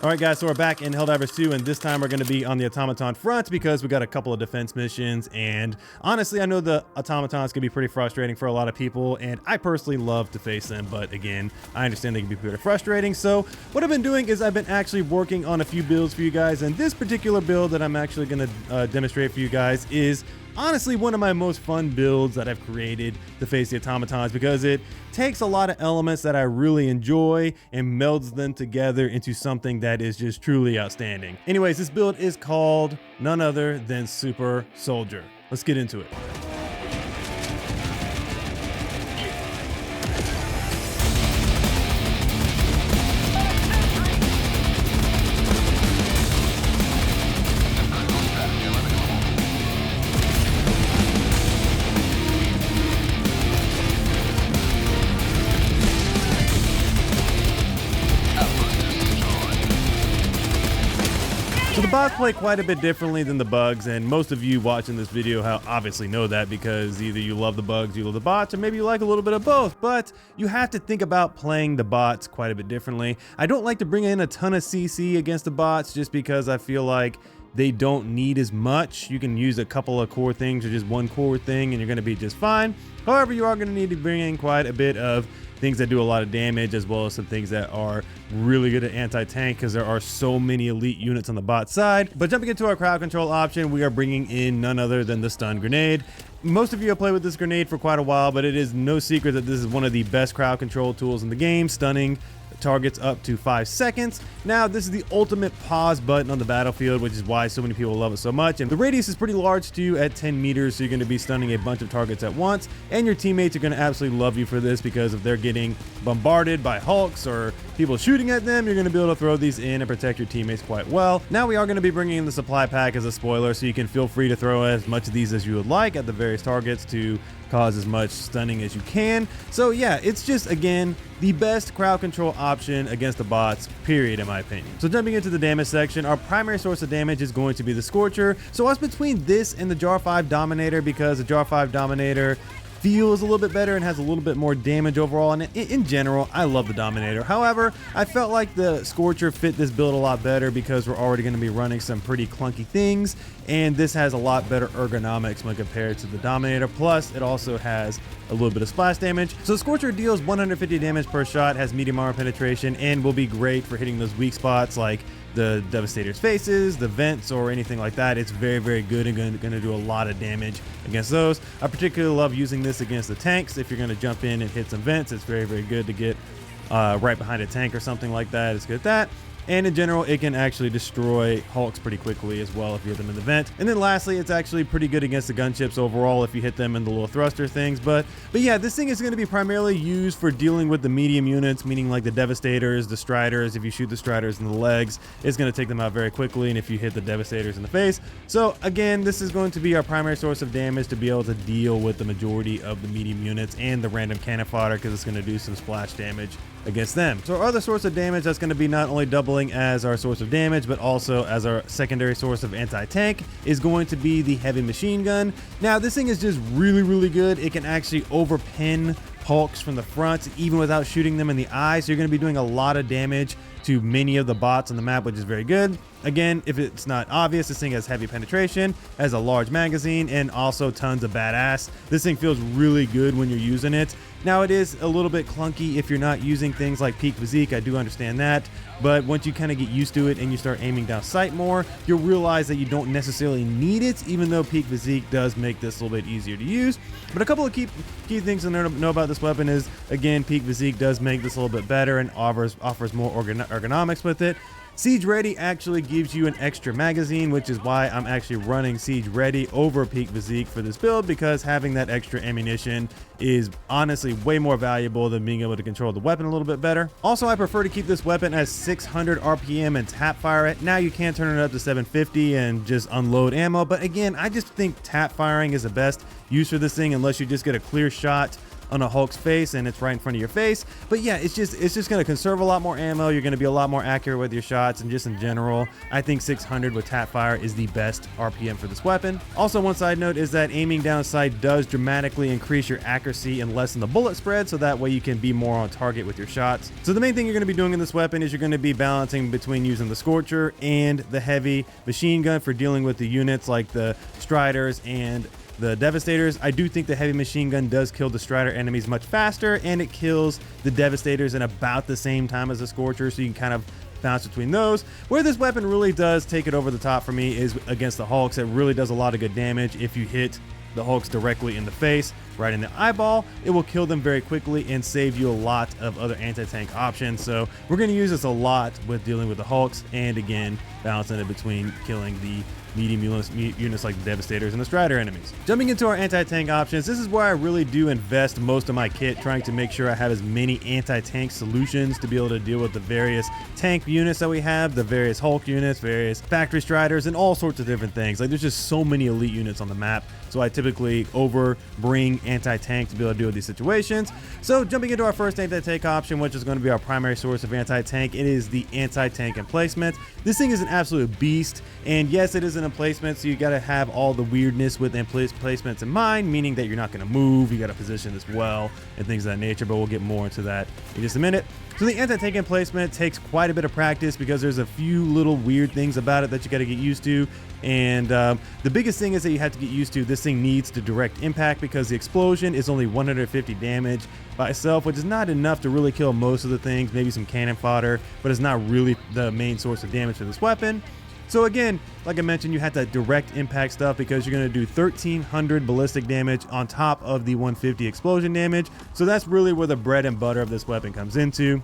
All right, guys, so we're back in Helldivers 2, and this time we're going to be on the Automaton front because we got a couple of defense missions, and honestly, I know the Automatons can be pretty frustrating for a lot of people, and I personally love to face them, but again, I understand they can be pretty frustrating. So what I've been doing is I've been actually working on a few builds for you guys, and this particular build that I'm actually going to demonstrate for you guys is honestly one of my most fun builds that I've created to face the automatons, because it takes a lot of elements that I really enjoy and melds them together into something that is just truly outstanding. Anyways, this build is called none other than Super Soldier. Let's get into it. So the bots play quite a bit differently than the bugs, and most of you watching this video obviously know that, because either you love the bugs, you love the bots, or maybe you like a little bit of both. But you have to think about playing the bots quite a bit differently. I don't like to bring in a ton of CC against the bots just because I feel like they don't need as much. You can use a couple of core things or just one core thing and you're going to be just fine. However, you are going to need to bring in quite a bit of things that do a lot of damage, as well as some things that are really good at anti-tank, because there are so many elite units on the bot side. But jumping into our crowd control option, we are bringing in none other than the stun grenade. Most of you have played with this grenade for quite a while, but it is no secret that this is one of the best crowd control tools in the game, stunning targets up to 5 seconds. Now, this is the ultimate pause button on the battlefield, which is why so many people love it so much. And the radius is pretty large too, at 10 meters, so you're going to be stunning a bunch of targets at once. And your teammates are going to absolutely love you for this, because if they're getting bombarded by hulks or people shooting at them, you're going to be able to throw these in and protect your teammates quite well. Now, we are going to be bringing in the supply pack as a spoiler, so you can feel free to throw as much of these as you would like at the various targets to cause as much stunning as you can. So yeah, it's just, again, the best crowd control option against the bots, period, in my opinion. So jumping into the damage section, our primary source of damage is going to be the Scorcher. So I was between this and the Jar 5 Dominator, because the Jar 5 Dominator feels a little bit better and has a little bit more damage overall, and in general, I love the Dominator. However, I felt like the Scorcher fit this build a lot better because we're already going to be running some pretty clunky things, and this has a lot better ergonomics when compared to the Dominator. Plus, it also has a little bit of splash damage. So the Scorcher deals 150 damage per shot, has medium armor penetration, and will be great for hitting those weak spots like the Devastator's faces, the vents, or anything like that. It's very, very good and going to do a lot of damage against those. I particularly love using this against the tanks. If you're going to jump in and hit some vents, it's very, very good to get right behind a tank or something like that. It's good at that. And in general, it can actually destroy hulks pretty quickly as well if you hit them in the vent. And then lastly, it's actually pretty good against the gunships overall if you hit them in the little thruster things. But yeah, this thing is going to be primarily used for dealing with the medium units, meaning like the Devastators, the Striders. If you shoot the Striders in the legs, it's going to take them out very quickly, and if you hit the Devastators in the face. So again, this is going to be our primary source of damage to be able to deal with the majority of the medium units and the random cannon fodder, because it's going to do some splash damage against them. So our other source of damage that's going to be not only doubling as our source of damage, but also as our secondary source of anti-tank is going to be the heavy machine gun. Now, this thing is just really, really good. It can actually overpin hulks from the front, even without shooting them in the eye. So you're going to be doing a lot of damage to many of the bots on the map, which is very good. Again, if it's not obvious, this thing has heavy penetration, has a large magazine, and also tons of badass. This thing feels really good when you're using it. Now, it is a little bit clunky if you're not using things like peak physique. I do understand that, but once you kind of get used to it and you start aiming down sight more, you'll realize that you don't necessarily need it, even though peak physique does make this a little bit easier to use. But a couple of key things to know about this weapon is, again, peak physique does make this a little bit better and offers more ergonomics with it. Siege Ready actually gives you an extra magazine, which is why I'm actually running Siege Ready over Peak Physique for this build, because having that extra ammunition is honestly way more valuable than being able to control the weapon a little bit better. Also, I prefer to keep this weapon at 600 RPM and tap fire it. Now you can turn it up to 750 and just unload ammo, but again, I just think tap firing is the best use for this thing unless you just get a clear shot on a Hulk's face and it's right in front of your face. But yeah, it's just going to conserve a lot more ammo. You're going to be a lot more accurate with your shots, and just in general, I think 600 with tap fire is the best RPM for this weapon. Also, one side note is that aiming down sight does dramatically increase your accuracy and lessen the bullet spread, so that way you can be more on target with your shots. So the main thing you're going to be doing in this weapon is you're going to be balancing between using the Scorcher and the heavy machine gun for dealing with the units like the Striders and the Devastators. I do think the heavy machine gun does kill the Strider enemies much faster, and it kills the Devastators in about the same time as the Scorcher, so you can kind of bounce between those. Where this weapon really does take it over the top for me is against the Hulks. It really does a lot of good damage if you hit the Hulks directly in the face, right in the eyeball. It will kill them very quickly and save you a lot of other anti-tank options. So we're going to use this a lot with dealing with the Hulks, and again, balancing it between killing the medium units like the Devastators and the Strider enemies. Jumping into our anti-tank options, this is where I really do invest most of my kit, trying to make sure I have as many anti-tank solutions to be able to deal with the various tank units that we have, the various Hulk units, various factory Striders, and all sorts of different things. Like, there's just so many elite units on the map, so I typically bring anti-tank to be able to deal with these situations. So jumping into our first anti-tank option, which is going to be our primary source of anti-tank, it is the anti-tank emplacement. This thing is an absolute beast, and yes, it is an emplacement, so you got to have all the weirdness with placements in mind, meaning that you're not going to move, you got to position this well and things of that nature, but we'll get more into that in just a minute. So the anti-tank emplacement takes quite a bit of practice because there's a few little weird things about it that you got to get used to. And the biggest thing is that you have to get used to, this thing needs to direct impact, because the explosion is only 150 damage by itself, which is not enough to really kill most of the things, maybe some cannon fodder, but it's not really the main source of damage for this weapon. So again, like I mentioned, you have that direct impact stuff because you're going to do 1300 ballistic damage on top of the 150 explosion damage. So that's really where the bread and butter of this weapon comes into,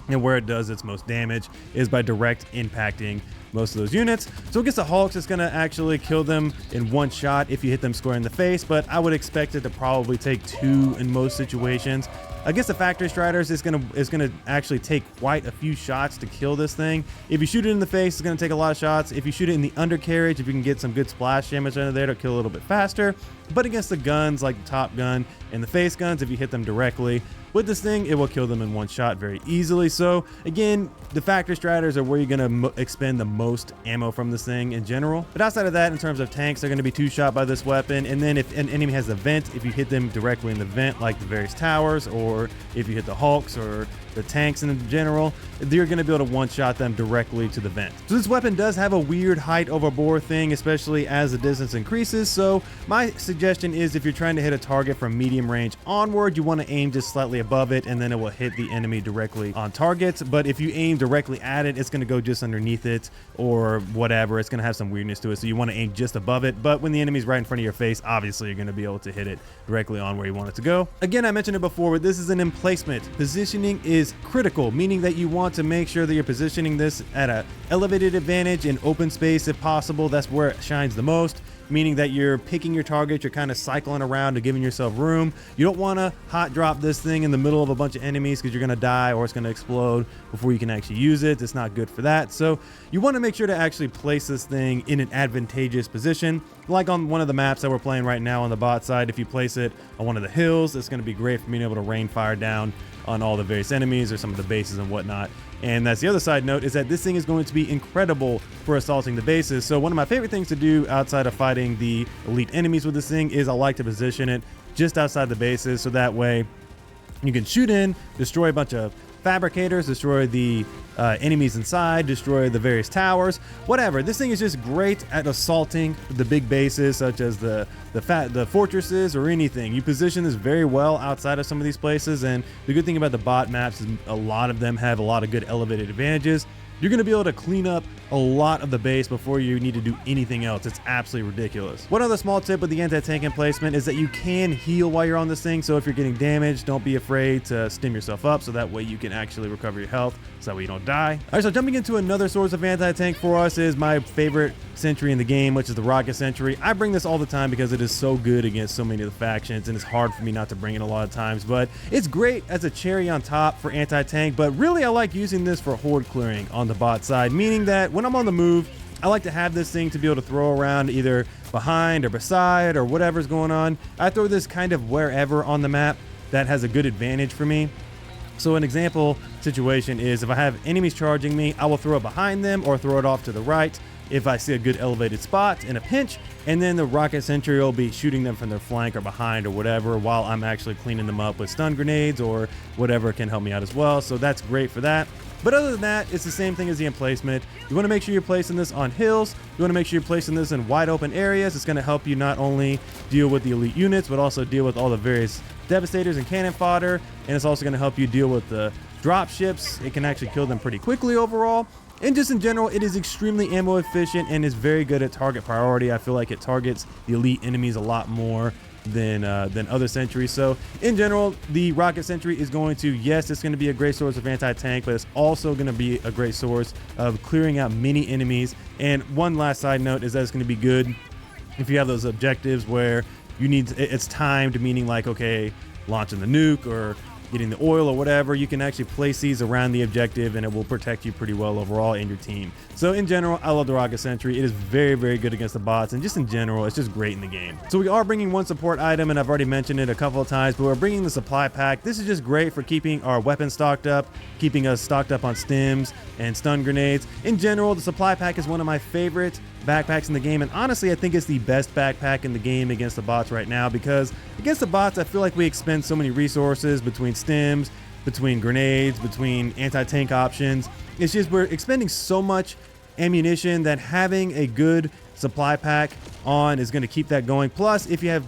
and where it does its most damage is by direct impacting most of those units. So against the Hulks, it's going to actually kill them in one shot if you hit them square in the face, but I would expect it to probably take two in most situations. Against the factory Striders, it's gonna actually take quite a few shots to kill this thing. If you shoot it in the face, it's gonna take a lot of shots. If you shoot it in the undercarriage, if you can get some good splash damage under there, it'll kill a little bit faster. But against the guns like the Top Gun and the face guns, if you hit them directly with this thing, it will kill them in one shot very easily. So again, the factory Striders are where you're gonna expend the most ammo from this thing in general. But outside of that, in terms of tanks, they're gonna be two shot by this weapon. And then if an enemy has a vent, if you hit them directly in the vent, like the various towers, or if you hit the Hulks or the tanks in general, you're going to be able to one-shot them directly to the vent. So this weapon does have a weird height over bore thing, especially as the distance increases. So my suggestion is, if you're trying to hit a target from medium range onward, you want to aim just slightly above it, and then it will hit the enemy directly on target. But if you aim directly at it, it's going to go just underneath it or whatever. It's going to have some weirdness to it, so you want to aim just above it. But when the enemy's right in front of your face, obviously you're going to be able to hit it directly on where you want it to go. Again, I mentioned it before, but this is an emplacement. Positioning is critical, meaning that you want to make sure that you're positioning this at an elevated advantage in open space if possible. That's where it shines the most, meaning that you're picking your target, you're kind of cycling around and giving yourself room. You don't want to hot drop this thing in the middle of a bunch of enemies because you're going to die or it's going to explode before you can actually use it. It's not good for that. So you want to make sure to actually place this thing in an advantageous position. Like on one of the maps that we're playing right now on the bot side, if you place it on one of the hills, it's going to be great for being able to rain fire down on all the various enemies or some of the bases and whatnot. And that's the other side note, is that this thing is going to be incredible for assaulting the bases. So one of my favorite things to do outside of fighting the elite enemies with this thing is I like to position it just outside the bases, so that way you can shoot in, destroy a bunch of fabricators, destroy the enemies inside, destroy the various towers, whatever. This thing is just great at assaulting the big bases, such as the fortresses or anything. You position this very well outside of some of these places, and the good thing about the bot maps is a lot of them have a lot of good elevated advantages. You're going to be able to clean up a lot of the base before you need to do anything else. It's absolutely ridiculous. One other small tip with the anti-tank emplacement is that you can heal while you're on this thing. So if you're getting damaged, don't be afraid to stim yourself up, so that way you can actually recover your health, so that way you don't die. All right, so jumping into another source of anti-tank for us is my favorite sentry in the game, which is the rocket sentry. I bring this all the time because it is so good against so many of the factions, and it's hard for me not to bring it a lot of times, but it's great as a cherry on top for anti-tank. But really, I like using this for horde clearing on the bot side, meaning that when I'm on the move, I like to have this thing to be able to throw around either behind or beside or whatever's going on. I throw this kind of wherever on the map. that has a good advantage for me. So an example situation is if I have enemies charging me, I will throw it behind them or throw it off to the right if I see a good elevated spot in a pinch, and then the rocket sentry will be shooting them from their flank or behind or whatever while I'm actually cleaning them up with stun grenades or whatever can help me out as well. So that's great for that. But other than that, it's the same thing as the emplacement. You want to make sure you're placing this on hills. You want to make sure you're placing this in wide open areas. It's going to help you not only deal with the elite units, but also deal with all the various devastators and cannon fodder. And it's also going to help you deal with the drop ships. It can actually kill them pretty quickly overall. And just in general, it is extremely ammo efficient and is very good at target priority. I feel like it targets the elite enemies a lot more than other sentries. So in general, the rocket sentry is going to, yes, it's going to be a great source of anti-tank, but it's also going to be a great source of clearing out many enemies. And one last side note is that it's going to be good if you have those objectives where you need, it's timed, meaning like, okay, launching the nuke or getting the oil or whatever, you can actually place these around the objective and it will protect you pretty well overall and your team. So in general, I love the rocket sentry. It is very, very good against the bots, and just in general, it's just great in the game. So we are bringing one support item, and I've already mentioned it a couple of times, but we're bringing the supply pack. This is just great for keeping our weapons stocked up, keeping us stocked up on stims and stun grenades. In general, the supply pack is one of my favorite backpacks in the game, and honestly I think it's the best backpack in the game against the bots right now, because against the bots I feel like we expend so many resources between stims, between grenades, between anti-tank options. It's just we're expending so much ammunition that having a good supply pack on is going to keep that going. Plus, if you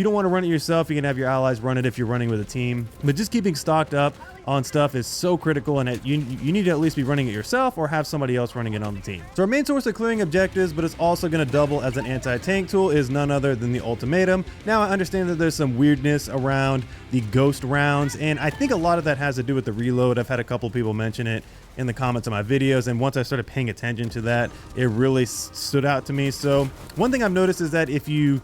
don't want to run it yourself, you can have your allies run it if you're running with a team. But just keeping stocked up on stuff is so critical, and you need to at least be running it yourself or have somebody else running it on the team. So our main source of clearing objectives, but it's also going to double as an anti-tank tool, is none other than the Automaton. Now I understand that there's some weirdness around the ghost rounds, and I think a lot of that has to do with the reload. I've had a couple people mention it in the comments of my videos, and once I started paying attention to that, it really stood out to me. So one thing I've noticed is that if you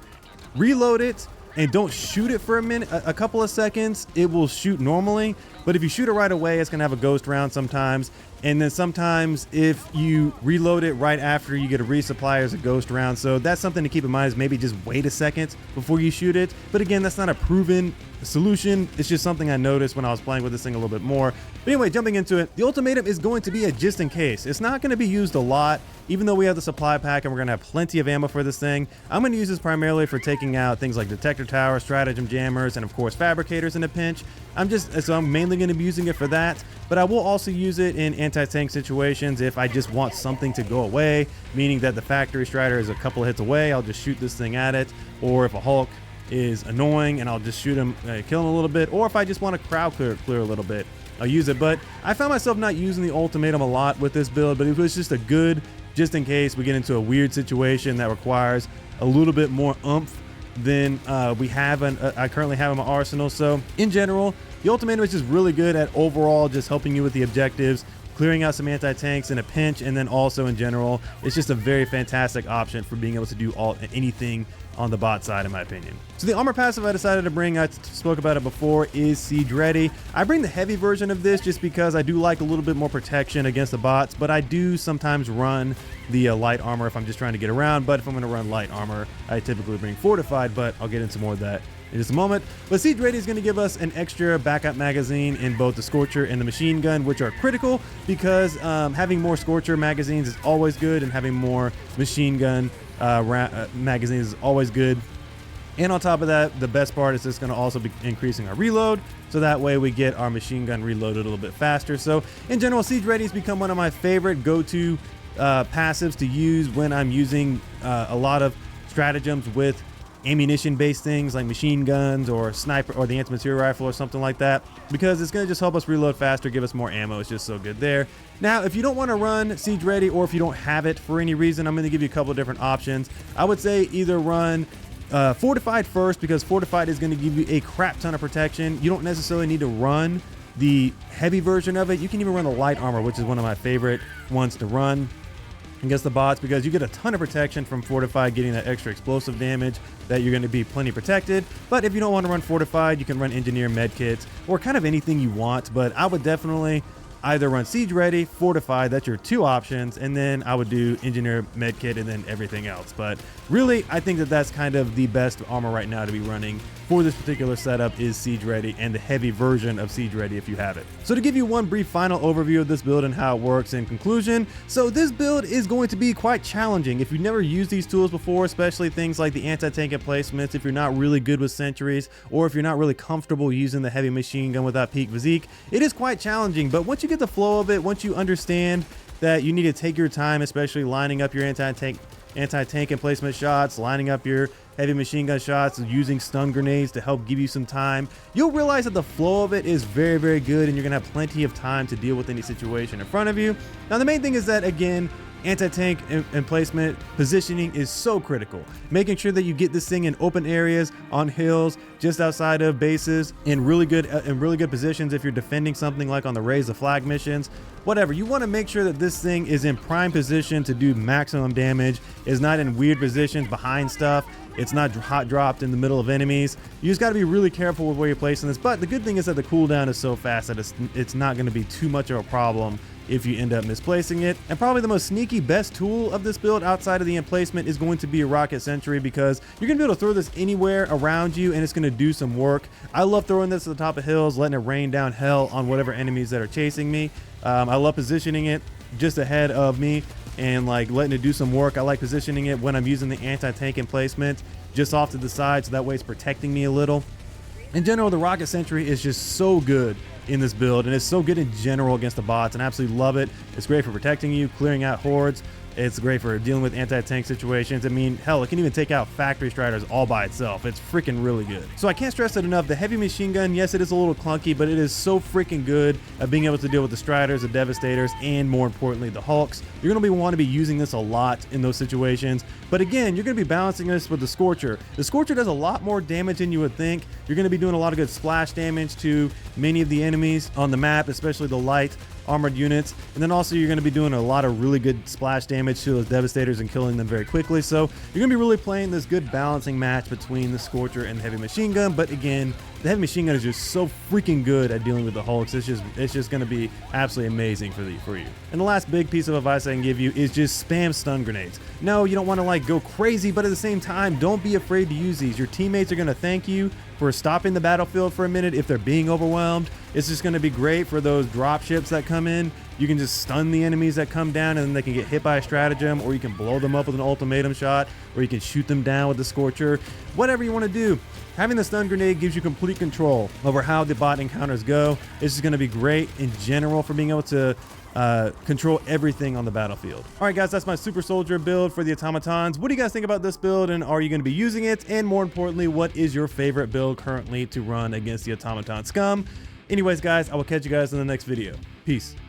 reload it and don't shoot it for a couple of seconds, it will shoot normally. But if you shoot it right away, it's gonna have a ghost round sometimes. And then sometimes if you reload it right after you get a resupply, there's a ghost round. So that's something to keep in mind, is maybe just wait a second before you shoot it. But again, that's not a proven solution. It's just something I noticed when I was playing with this thing a little bit more. But anyway, jumping into it, the Automaton is going to be a just in case. It's not gonna be used a lot, even though we have the supply pack and we're gonna have plenty of ammo for this thing. I'm gonna use this primarily for taking out things like detector towers, stratagem jammers, and of course fabricators in a pinch. So I'm mainly gonna be using it for that, but I will also use it in anti-tank situations if I just want something to go away, meaning that the factory strider is a couple of hits away, I'll just shoot this thing at it. Or if a Hulk is annoying and I'll just shoot him, kill him a little bit. Or if I just want to crowd clear a little bit, I'll use it. But I found myself not using the Automaton a lot with this build, but it was just a good, just in case we get into a weird situation that requires a little bit more oomph than I currently have in my arsenal. So in general, the Automaton is just really good at overall just helping you with the objectives, clearing out some anti-tanks in a pinch, and then also in general, it's just a very fantastic option for being able to do anything on the bot side, in my opinion. So the armor passive I decided to bring, I spoke about it before, is Siege Ready. I bring the heavy version of this just because I do like a little bit more protection against the bots, but I do sometimes run the light armor if I'm just trying to get around. But if I'm going to run light armor, I typically bring Fortified, but I'll get into more of that in just a moment. But Siege Ready is going to give us an extra backup magazine in both the Scorcher and the machine gun, which are critical because having more Scorcher magazines is always good, and having more machine gun magazines is always good. And on top of that, the best part is it's going to also be increasing our reload, so that way we get our machine gun reloaded a little bit faster. So in general, Siege Ready has become one of my favorite go-to passives to use when I'm using a lot of stratagems with ammunition-based things like machine guns or sniper or the anti-material rifle or something like that, because it's going to just help us reload faster, give us more ammo. It's just so good there. Now, if you don't want to run Siege Ready, or if you don't have it for any reason, I'm going to give you a couple of different options. I would say either run Fortified first, because Fortified is going to give you a crap ton of protection. You don't necessarily need to run the heavy version of it. You can even run the light armor, which is one of my favorite ones to run against the bots, because you get a ton of protection from Fortified, getting that extra explosive damage that you're going to be plenty protected. But if you don't want to run Fortified, you can run Engineer, Medkits, or kind of anything you want. But I would definitely either run siege ready, fortified, that's your 2 options, and then I would do engineer, medkit, and then everything else. But really, I think that that's kind of the best armor right now to be running for this particular setup is siege ready, and the heavy version of siege ready if you have it. So to give you one brief final overview of this build and how it works in conclusion, so this build is going to be quite challenging if you've never used these tools before, especially things like the anti-tank emplacements, if you're not really good with sentries, or if you're not really comfortable using the heavy machine gun without peak physique. It is quite challenging, but once you get the flow of it, once you understand that you need to take your time, especially lining up your anti-tank emplacement shots, lining up your heavy machine gun shots, using stun grenades to help give you some time, you'll realize that the flow of it is very, very good, and you're gonna have plenty of time to deal with any situation in front of you. Now, the main thing is that, again, anti-tank emplacement positioning is so critical. Making sure that you get this thing in open areas, on hills, just outside of bases, in really good positions if you're defending something like on the raise the flag missions. Whatever, you want to make sure that this thing is in prime position to do maximum damage, is not in weird positions behind stuff, it's not hot dropped in the middle of enemies. You just got to be really careful with where you're placing this, but the good thing is that the cooldown is so fast that it's not going to be too much of a problem if you end up misplacing it. And probably the most sneaky best tool of this build outside of the emplacement is going to be a rocket sentry, because you're gonna be able to throw this anywhere around you and it's gonna do some work. I love throwing this at the top of hills, letting it rain down hell on whatever enemies that are chasing me. I love positioning it just ahead of me and like letting it do some work. I like positioning it when I'm using the anti-tank emplacement just off to the side, so that way it's protecting me a little. In general, the rocket sentry is just so good in this build, and it's so good in general against the bots, and I absolutely love it. It's great for protecting you, clearing out hordes. It's great for dealing with anti-tank situations. I mean, hell, it can even take out factory striders all by itself. It's freaking really good. So I can't stress it enough. The heavy machine gun, yes, it is a little clunky, but it is so freaking good at being able to deal with the striders, the devastators, and more importantly, the hulks. You're going to want to be using this a lot in those situations. But again, you're going to be balancing this with the Scorcher. The Scorcher does a lot more damage than you would think. You're going to be doing a lot of good splash damage to many of the enemies on the map, especially the light armored units, and then also you're going to be doing a lot of really good splash damage to those devastators and killing them very quickly. So you're going to be really playing this good balancing match between the Scorcher and the heavy machine gun. But again, the heavy machine gun is just so freaking good at dealing with the hulks. It's just going to be absolutely amazing for you. And the last big piece of advice I can give you is just spam stun grenades. No, you don't want to like go crazy, but at the same time, don't be afraid to use these. Your teammates are going to thank you for stopping the battlefield for a minute if they're being overwhelmed. It's just going to be great for those drop ships that come in. You can just stun the enemies that come down, and then they can get hit by a stratagem, or you can blow them up with an ultimatum shot, or you can shoot them down with the Scorcher. Whatever you want to do. Having the stun grenade gives you complete control over how the bot encounters go. It's just going to be great in general for being able to control everything on the battlefield. All right, guys, that's my super soldier build for the automatons. What do you guys think about this build, and are you going to be using it? And more importantly, what is your favorite build currently to run against the automaton scum? Anyways, guys, I will catch you guys in the next video. Peace.